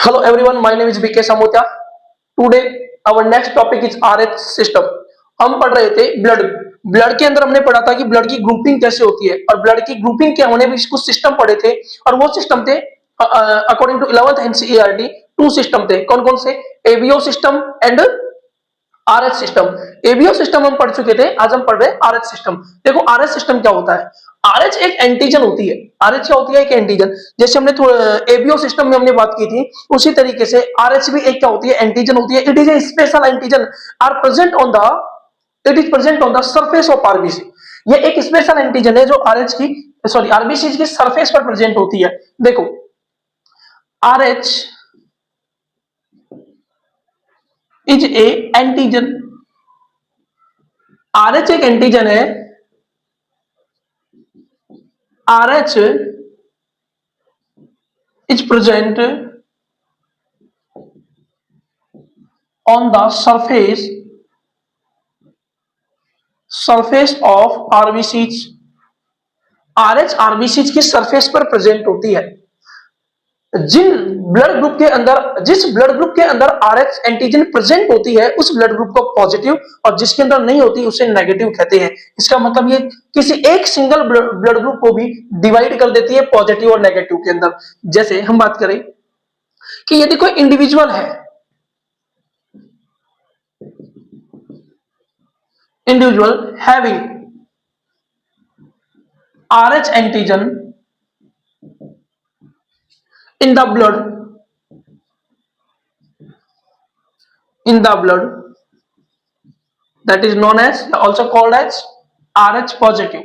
Hello everyone, my name is BK Samotia. Today our next topic is RH system. हम पढ़ रहे थे blood के अंदर हमने पढ़ा था कि ब्लड की ग्रुपिंग कैसे होती है और ब्लड की ग्रुपिंग के हमने भी कुछ सिस्टम पढ़े थे और वो सिस्टम थे according to 11th NCERT two system थे. कौन कौन से? ABO system and Rh system. ABO system हम पढ़ चुके थे, आज हम पढ़ रहे हैं आरएच सिस्टम. देखो आरएच सिस्टम क्या होता है. आरएच एक एंटीजन होती है. आरएच क्या होती है? एक एंटीजन. जैसे हमने एबीओ सिस्टम में हमने बात की थी, उसी तरीके से आरएच भी एक क्या होती है? एंटीजन होती है. It is a special antigen are present on the it is present on the surface of RBC. ये एक स्पेशल एंटीजन है जो आरएच की आरबीसी की सरफेस पर प्रेजेंट होती है. देखो RH is A antigen. RH एक एंटीजन है. RH is present on the surface of RBCs. RH RBCs की सरफेस पर प्रेजेंट होती है. जिस ब्लड ग्रुप के अंदर आरएच एंटीजन प्रेजेंट होती है उस ब्लड ग्रुप को पॉजिटिव और जिसके अंदर नहीं होती उसे नेगेटिव कहते हैं. इसका मतलब ये किसी एक सिंगल ब्लड ग्रुप को भी डिवाइड कर देती है पॉजिटिव और नेगेटिव के अंदर. जैसे हम बात करें कि यदि कोई इंडिविजुअल है, individual having RH antigen in the blood that is known as, also called as RH positive.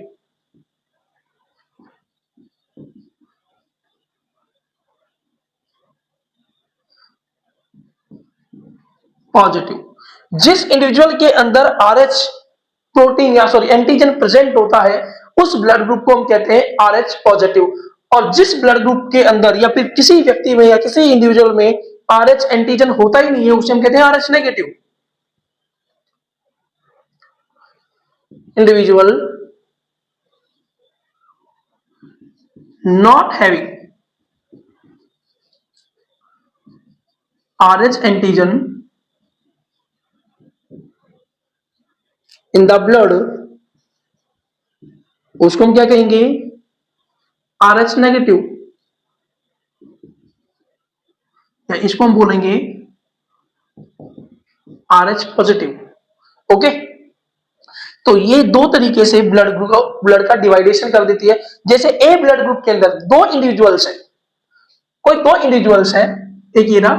जिस इंडिविजुअल के अंदर RH प्रोटीन या एंटीजन प्रेजेंट होता है उस ब्लड ग्रुप को हम कहते हैं RH पॉजिटिव. और जिस ब्लड ग्रुप के अंदर या फिर किसी व्यक्ति में या किसी इंडिविजुअल में आरएच एंटीजन होता ही नहीं है उसे हम कहते हैं RH negative. Individual not having RH antigen in the blood, उसको हम क्या कहेंगे? RH negative. या इसको हम बोलेंगे आरएच पॉजिटिव. ओके, तो ये दो तरीके से ब्लड का डिवाइडेशन कर देती है. जैसे ए ब्लड ग्रुप के अंदर दो इंडिविजुअल्स है, कोई दो इंडिविजुअल्स है, एक ये ना,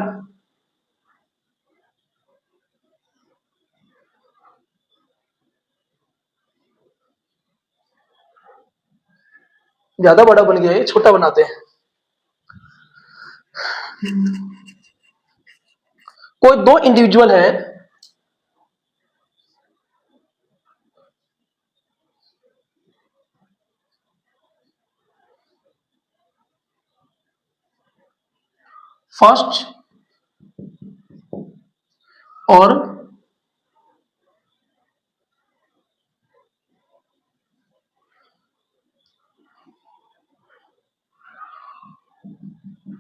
ज्यादा बड़ा बन गया है, छोटा बनाते हैं. कोई दो इंडिविजुअल है, फर्स्ट और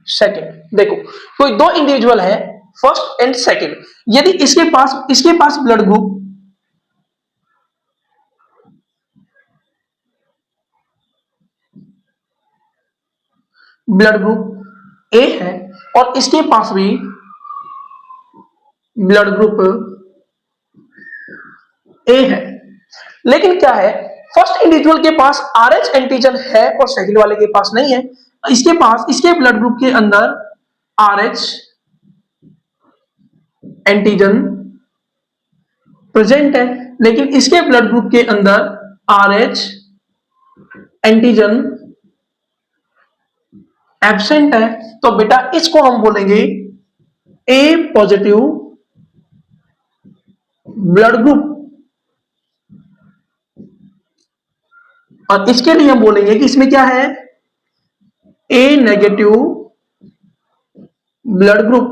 सेकंड. देखो कोई दो इंडिविजुअल है फर्स्ट एंड सेकंड. यदि इसके पास ब्लड ग्रुप ए है और इसके पास भी ब्लड ग्रुप ए है, लेकिन क्या है, फर्स्ट इंडिविजुअल के पास आरएच एंटीजन है और सेकंड वाले के पास नहीं है. इसके ब्लड ग्रुप के अंदर आरएच एंटीजन प्रेजेंट है, लेकिन इसके ब्लड ग्रुप के अंदर आरएच एंटीजन एब्सेंट है. तो बेटा इसको हम बोलेंगे ए पॉजिटिव ब्लड ग्रुप. और इसके लिए हम बोलेंगे कि इसमें क्या है? ए नेगेटिव ब्लड ग्रुप.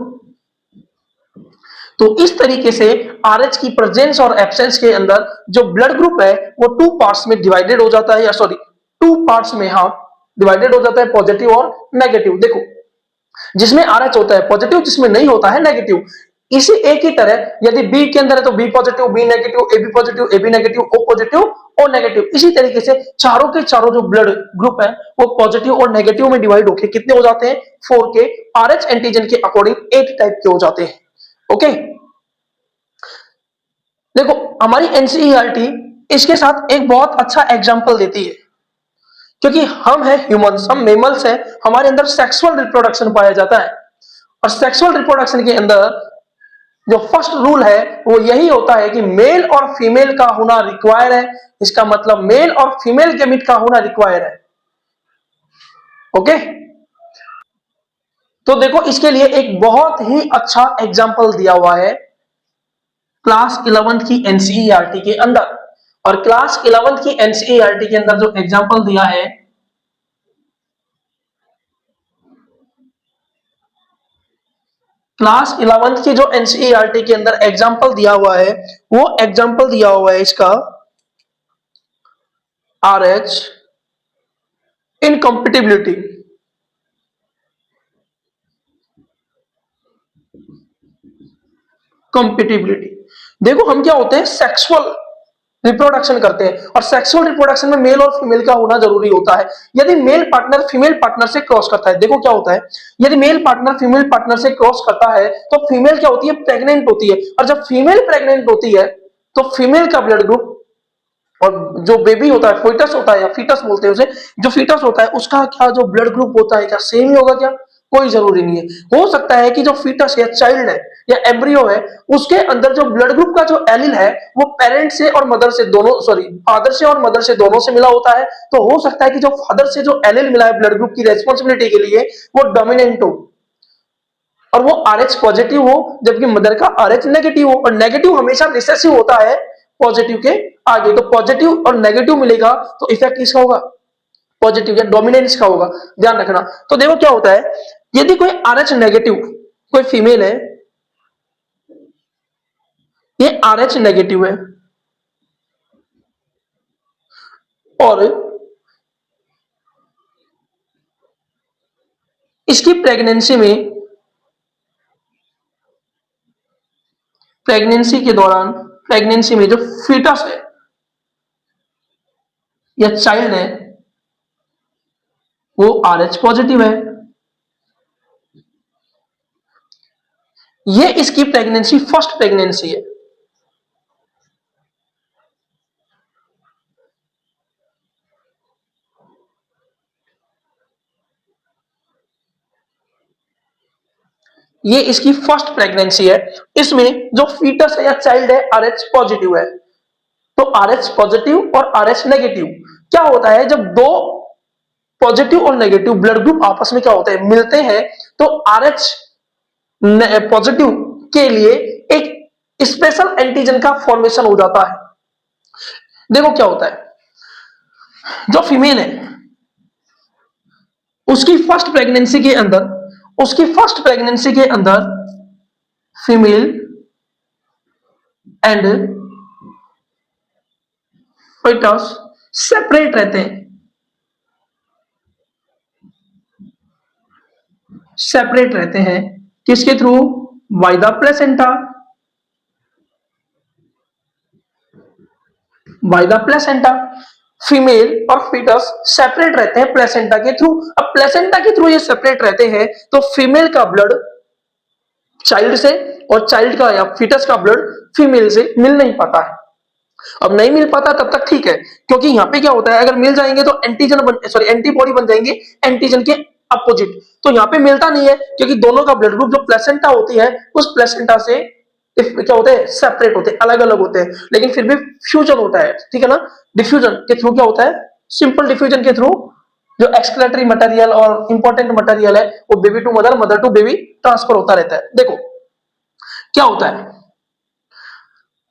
तो इस तरीके से आरएच की प्रेजेंस और एब्सेंस के अंदर जो ब्लड ग्रुप है वो टू पार्ट्स में डिवाइडेड हो जाता है, या टू पार्ट्स में डिवाइडेड हो जाता है, पॉजिटिव और नेगेटिव. देखो जिसमें आर एच होता है पॉजिटिव, जिसमें नहीं होता है नेगेटिव। इसी एक ही तरह यदि बी के अंदर है तो B positive, B negative, A B positive, A B negative, O positive, O negative. इसी तरीके से चारों के चारों जो ब्लड ग्रुप है वो पॉजिटिव और नेगेटिव में डिवाइड होकर कितने हो जाते हैं, 4 के आरएच एंटीजन के अकॉर्डिंग 8 टाइप के हो जाते हैं। ओके, देखो हमारी एनसीईआरटी इसके साथ एक बहुत अच्छा एग्जांपल देती है, क्योंकि हम है ह्यूमंस, हम मेमल्स हैं, हमारे अंदर सेक्सुअल रिप्रोडक्शन पाया जाता है। और सेक्सुअल रिप्रोडक्शन के अंदर जो फर्स्ट रूल है वो यही होता है कि मेल और फीमेल का होना रिक्वायर है। इसका मतलब मेल और फीमेल गैमेट का होना रिक्वायर है। ओके, तो देखो इसके लिए एक बहुत ही अच्छा एग्जांपल दिया हुआ है क्लास 11th की एनसीईआरटी के अंदर। और क्लास 11th की एनसीईआरटी के अंदर जो एग्जांपल दिया है, क्लास 11th की जो एनसीईआरटी के अंदर एग्जांपल दिया हुआ है, वो एग्जांपल दिया हुआ है इसका आरएच इनकम्पिटिबिलिटी। कंपेटिबिलिटी, देखो हम क्या होते हैं, सेक्सुअल रिप्रोडक्शन करते हैं, और सेक्सुअल रिप्रोडक्शन में मेल और फीमेल का होना जरूरी होता है। यदि मेल पार्टनर फीमेल पार्टनर से क्रॉस करता है, देखो क्या होता है, यदि मेल पार्टनर फीमेल पार्टनर से क्रॉस करता है तो फीमेल क्या होती है, प्रेग्नेंट होती है। और जब फीमेल प्रेग्नेंट होती है तो फीमेल का ब्लड ग्रुप और जो बेबी होता है, फोइटस होता है या फीटस बोलते हैं उसे, जो फीटस होता है उसका क्या जो ब्लड ग्रुप होता है क्या सेम ही होगा क्या, कोई जरूरी नहीं है। हो सकता है कि जो फीटस या चाइल्ड है या एम्ब्रियो है उसके अंदर जो ब्लड ग्रुप का जो एलिल है वो पेरेंट से और मदर से दोनों, सॉरी फादर से और मदर से दोनों से मिला होता है। तो हो सकता है कि जो फादर से जो एलिल मिला है ब्लड ग्रुप की रेस्पॉन्सिबिलिटी के लिए वो डोमिनेंट हो और वो आरएच पॉजिटिव हो, जबकि मदर का आरएच नेगेटिव हो। और नेगेटिव हमेशा रिसेसिव होता है पॉजिटिव के आगे। तो पॉजिटिव और नेगेटिव मिलेगा तो इफेक्ट किसका होगा, पॉजिटिव या डोमिनेंस का होगा, ध्यान रखना। तो देखो क्या होता है, यदि कोई आरएच नेगेटिव कोई फीमेल है, ये आरएच नेगेटिव है और इसकी प्रेगनेंसी के दौरान, प्रेगनेंसी में जो फीटस है या चाइल्ड है वो आरएच पॉजिटिव है। ये इसकी प्रेगनेंसी फर्स्ट प्रेगनेंसी है। ये इसकी फर्स्ट प्रेगनेंसी है। इसमें जो फीटस है या चाइल्ड है आरएच पॉजिटिव है। तो आरएच पॉजिटिव और आरएच नेगेटिव क्या होता है, जब दो पॉजिटिव और नेगेटिव ब्लड ग्रुप आपस में क्या होते हैं, मिलते हैं, तो आरएच पॉजिटिव के लिए एक स्पेशल एंटीजन का फॉर्मेशन हो जाता है। देखो क्या होता है, जो फीमेल है उसकी फर्स्ट प्रेगनेंसी के अंदर, उसकी फर्स्ट प्रेगनेंसी के अंदर फीमेल एंड fetus सेपरेट रहते हैं, सेपरेट रहते हैं किसके through, by the placenta, by the placenta. Female और फीटस सेपरेट रहते हैं प्लेसेंटा के थ्रू। अब प्लेसेंटा के थ्रू ये सेपरेट रहते हैं तो फीमेल का ब्लड चाइल्ड से और चाइल्ड का या फीटस का ब्लड फीमेल से मिल नहीं पाता है। अब नहीं मिल पाता तब तक ठीक है, क्योंकि यहाँ पे क्या होता है, अगर मिल जाएंगे तो एंटीजन बन, सॉरी एंटीबॉडी बन जाएंगे एंटीजन के अपोजिट। तो यहाँ पे मिलता नहीं है क्योंकि दोनों का ब्लड ग्रुप जो प्लेसेंटा होती है उस प्लेसेंटा से क्या होते हैं, सेपरेट होते हैं, अलग अलग होते हैं, लेकिन फिर भी फ्यूजन होता है, ठीक है ना। डिफ्यूजन के थ्रू क्या होता है, सिंपल डिफ्यूजन के थ्रू जो एक्सक्रेटरी मटेरियल और इंपॉर्टेंट मटेरियल है वो baby to mother, mother to baby transfer होता रहता है। देखो क्या होता है,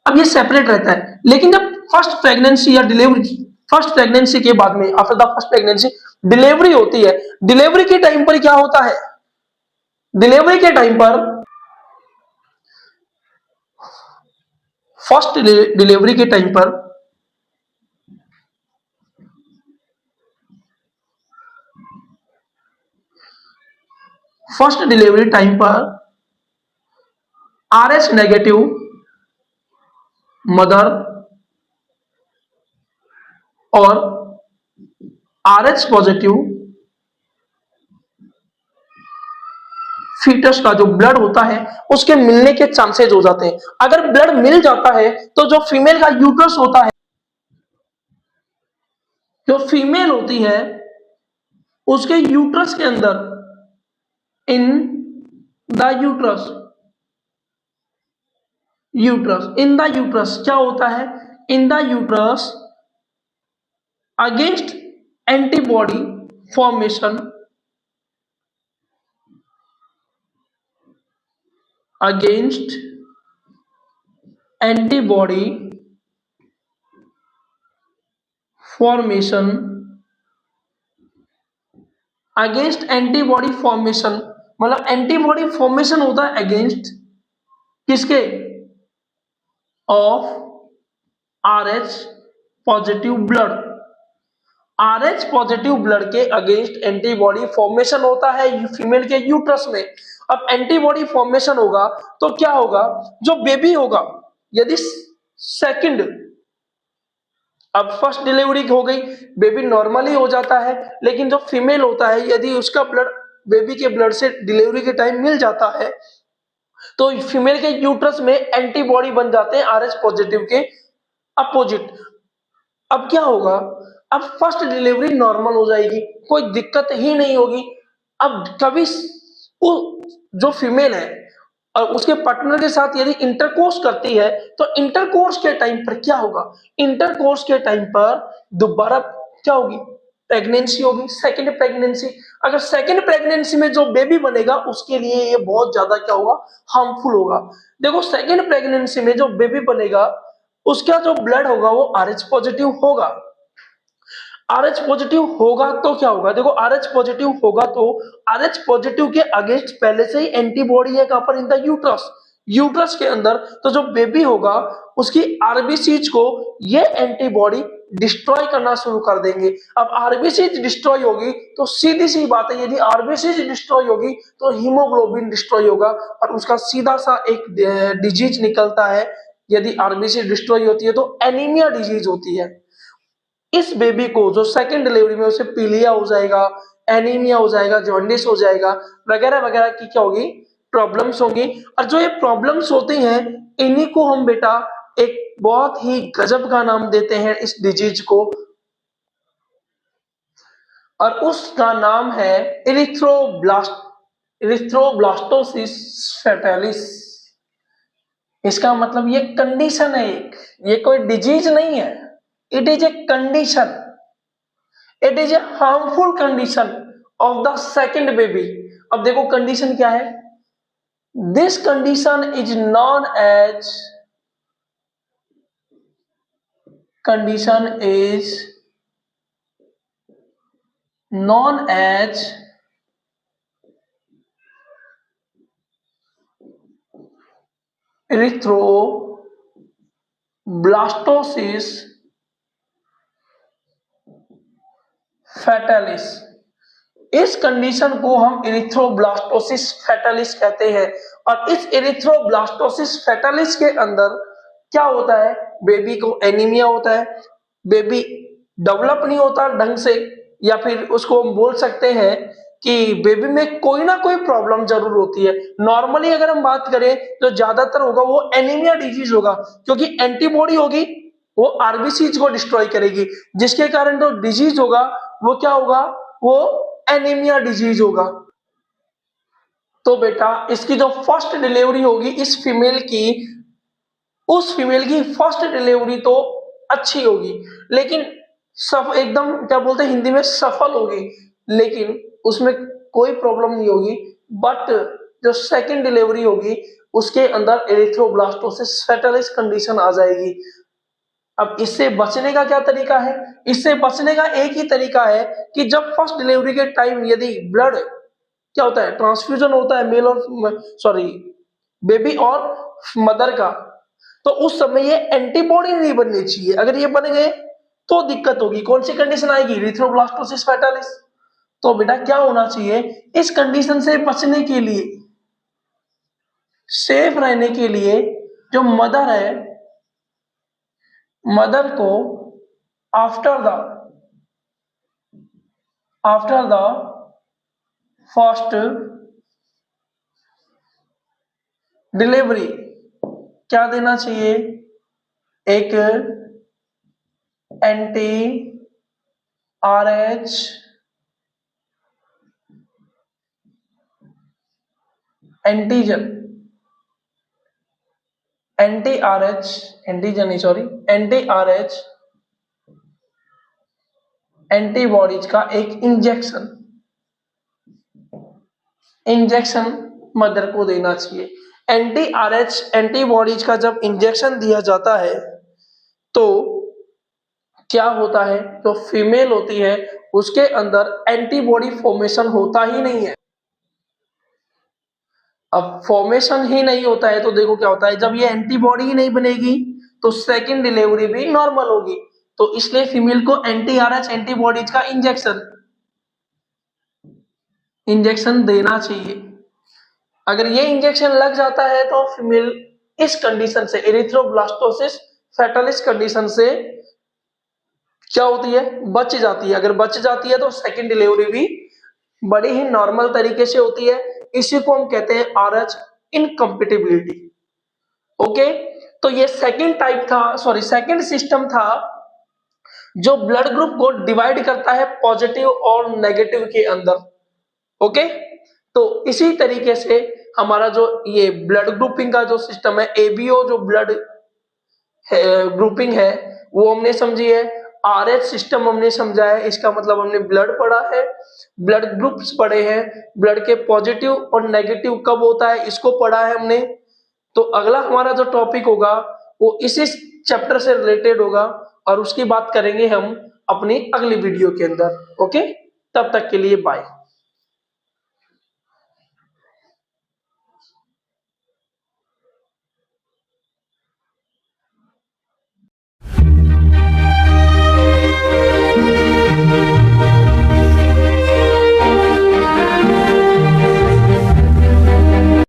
अब ये सेपरेट रहता है, लेकिन जब फर्स्ट प्रेगनेंसी या डिलीवरी, फर्स्ट प्रेगनेंसी के बाद में after the first pregnancy delivery होती है, डिलीवरी के टाइम पर क्या होता है, डिलीवरी के टाइम पर फर्स्ट डिलीवरी के टाइम पर फर्स्ट डिलीवरी टाइम पर आरएच नेगेटिव मदर और आरएच पॉजिटिव फीटस का जो ब्लड होता है उसके मिलने के चांसेस हो जाते हैं। अगर ब्लड मिल जाता है तो जो फीमेल का यूट्रस होता है, जो फीमेल होती है उसके यूट्रस के अंदर, in the uterus, in the uterus क्या होता है, in the uterus against antibody formation, against antibody formation, against antibody formation मतलब एंटीबॉडी फॉर्मेशन होता है अगेंस्ट किसके, of RH positive blood, RH positive blood के अगेंस्ट एंटीबॉडी फॉर्मेशन होता है फीमेल के यूट्रस में। अब एंटीबॉडी फॉर्मेशन होगा तो क्या होगा, जो बेबी होगा, यदि सेकंड, अब फर्स्ट डिलीवरी हो गई, बेबी नॉर्मली हो जाता है, लेकिन जो फीमेल होता है यदि उसका ब्लड बेबी के ब्लड से डिलीवरी के टाइम मिल जाता है तो फीमेल के यूट्रस में एंटीबॉडी बन जाते हैं आरएच पॉजिटिव के अपोजिट। अब क्या होगा, अब फर्स्ट डिलीवरी नॉर्मल हो जाएगी, कोई दिक्कत ही नहीं होगी। अब कभी जो फीमेल है और उसके पार्टनर के साथ यदि इंटरकोर्स करती है तो इंटरकोर्स के टाइम पर क्या होगा, इंटरकोर्स के टाइम पर दोबारा क्या होगी, प्रेगनेंसी होगी, सेकंड प्रेगनेंसी। अगर सेकंड प्रेगनेंसी में जो बेबी बनेगा उसके लिए ये बहुत ज्यादा क्या होगा, हार्मफुल होगा। देखो सेकंड प्रेगनेंसी में जो बेबी बनेगा उसका जो ब्लड होगा वो आरएच पॉजिटिव होगा, आरएच पॉजिटिव होगा तो क्या होगा, देखो आरएच पॉजिटिव होगा तो आरएच पॉजिटिव के अगेंस्ट पहले से ही एंटीबॉडी है कहां पर, इन द यूट्रस, यूट्रस के अंदर। तो जो बेबी होगा उसकी आरबीसीज को ये एंटीबॉडी डिस्ट्रॉय करना शुरू कर देंगे। अब आरबीसीज डिस्ट्रॉय होगी तो सीधी सी बात है, यदि आरबीसीज डिस्ट्रॉय होगी तो हीमोग्लोबिन डिस्ट्रॉय होगा और उसका सीधा सा एक डिजीज निकलता है। यदि आरबीसी डिस्ट्रॉय होती है तो एनीमिया डिजीज होती है। इस बेबी को जो सेकंड डिलीवरी में उसे पीलिया हो जाएगा, एनीमिया हो जाएगा, जॉन्डिस हो जाएगा, वगैरह वगैरह की क्या होगी, प्रॉब्लम्स होंगी। और जो ये प्रॉब्लम्स होती हैं इन्हीं को हम बेटा एक बहुत ही गजब का नाम देते हैं इस डिजीज को, और उसका नाम है इरिथ्रोब्लास्टोसिस फैटालिस। इसका मतलब ये कंडीशन है एक, ये कोई डिजीज नहीं है, it is a condition, it is a harmful condition of the second baby. अब देखो कंडीशन क्या है, this condition is known as, condition is known as erythroblastosis fetalis. इस कंडीशन को हम इरिथ्रोब्लास्टोसिस फैटालिस कहते हैं। और इस इरिथ्रोब्लास्टोसिस फैटालिस के अंदर क्या होता है, बेबी को एनीमिया होता है, बेबी डेवलप नहीं होता ढंग से, या फिर उसको हम बोल सकते हैं कि बेबी में कोई ना कोई प्रॉब्लम जरूर होती है। नॉर्मली अगर हम बात करें तो ज्यादातर होगा वो एनीमिया डिजीज होगा, क्योंकि एंटीबॉडी होगी वो आरबीसीज को डिस्ट्रॉय करेगी, जिसके कारण जो डिजीज होगा वो क्या होगा, वो एनीमिया डिजीज होगा। तो बेटा इसकी जो फर्स्ट डिलीवरी होगी इस फीमेल की, उस फीमेल की फर्स्ट डिलीवरी तो अच्छी होगी, लेकिन सब एकदम क्या बोलते हैं हिंदी में, सफल होगी, लेकिन उसमें कोई प्रॉब्लम नहीं होगी। बट जो सेकंड डिलीवरी होगी उसके अंदर एरिथ्रोब्लास्टोसिस फैटालिस कंडीशन आ जाएगी। अब इससे बचने का क्या तरीका है, इससे बचने का एक ही तरीका है कि जब फर्स्ट डिलीवरी के टाइम यदि ब्लड क्या होता है, ट्रांसफ्यूजन होता है मेल और सॉरी बेबी और मदर का, तो उस समय ये एंटीबॉडी नहीं बननी चाहिए। अगर ये बन गए तो दिक्कत होगी, कौन सी कंडीशन आएगी, इरिथ्रोब्लास्टोसिस फैटालिस। तो बेटा क्या होना चाहिए, इस कंडीशन से बचने के लिए, सेफ रहने के लिए, जो मदर है, मदर को आफ्टर द फर्स्ट डिलीवरी क्या देना चाहिए, एक anti RH antigen, anti RH antibodies का एक इंजेक्शन मदर को देना चाहिए। एंटी RH एंटीबॉडीज का जब इंजेक्शन दिया जाता है तो क्या होता है, जो फीमेल होती है उसके अंदर एंटीबॉडी फॉर्मेशन होता ही नहीं है। अब फॉर्मेशन ही नहीं होता है तो देखो क्या होता है, जब ये एंटीबॉडी ही नहीं बनेगी तो सेकंड डिलीवरी भी नॉर्मल होगी। तो इसलिए फीमेल को एंटी RH एंटीबॉडीज का इंजेक्शन देना चाहिए। अगर ये इंजेक्शन लग जाता है तो फीमेल इस कंडीशन से, एरिथ्रोब्लास्टोसिस फैटालिस कंडीशन से क्या होती है, बच जाती है। अगर बच जाती है तो सेकंड डिलीवरी भी बड़ी ही नॉर्मल तरीके से होती है। इसी को हम कहते हैं RH इनकम्पेटिबिलिटी। ओके, तो ये सेकंड सिस्टम था जो ब्लड ग्रुप को डिवाइड करता है पॉजिटिव और नेगेटिव के अंदर। ओके, तो इसी तरीके से हमारा जो ये ब्लड ग्रुपिंग का जो सिस्टम है, ABO जो ब्लड ग्रुपिंग है वो हमने समझी है। RH सिस्टम हमने समझा है, इसका मतलब हमने ब्लड पढ़ा है, ब्लड ग्रुप्स पढ़े हैं, ब्लड के पॉजिटिव और नेगेटिव कब होता है इसको पढ़ा है हमने। तो अगला हमारा जो टॉपिक होगा वो इसी चैप्टर से रिलेटेड होगा और उसकी बात करेंगे हम अपनी अगली वीडियो के अंदर। ओके, तब तक के लिए बाय।